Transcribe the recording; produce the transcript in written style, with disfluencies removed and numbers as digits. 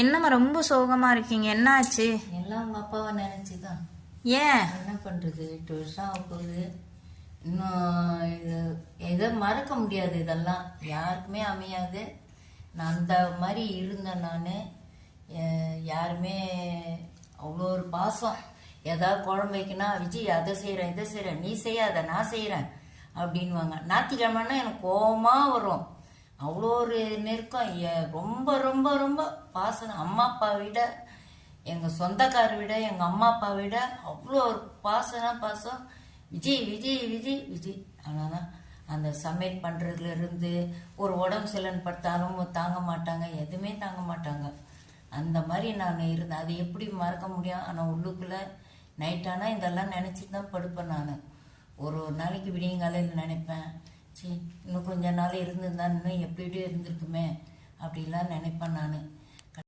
என்னம்மா ரொம்ப சோகமா இருக்கீங்க? என்ன ஆச்சு? எல்லாம் உங்க அப்பாவை நினைச்சுதான். ஏன்? என்ன பண்றது, 8 வருஷம் ஆக போகுது. இன்னும் இது எதை மறக்க முடியாது. இதெல்லாம் யாருக்குமே அமையாது. நான் அந்த மாதிரி இருந்தேன். நான் யாருமே அவ்வளோ ஒரு பாசம். ஏதாவது குழம்பு வைக்கினா, விஜய் அதை செய்கிறேன் இதை செய்கிறேன், நீ செய்யாத நான் செய்கிறேன் அப்படின்வாங்க. ஞாயிற்றுக்கிழமைன்னா எனக்கு கோபமாக வரும். அவ்வளோ ஒரு நெருக்கம். ரொம்ப ரொம்ப ரொம்ப பாசம். அம்மா அப்பா விட, எங்கள் சொந்தக்கார விட, எங்கள் அம்மா அப்பா விட அவ்வளோ ஒரு பாசம். விஜய் விஜய் விஜய் விஜய். ஆனால் அந்த சமையல் பண்ணுறதுலேருந்து ஒரு உடம்பு சரியில்லைன்னு படுத்தாலும் தாங்க மாட்டாங்க, எதுவுமே தாங்க மாட்டாங்க. அந்த மாதிரி நான் இருந்தேன். அது எப்படி மறக்க முடியும்? ஆனால் உள்ளுக்குள்ளே நைட்டானால் இதெல்லாம் நினச்சிட்டு தான் படுப்பேன். நான் ஒரு நாளைக்கு விடியங்காலையில் நினைப்பேன், சரி இன்னும் கொஞ்ச நாள் இருந்திருந்தா இன்னும் எப்படி இருந்திருக்குமே அப்படிலாம் நினைப்பேன் நான்.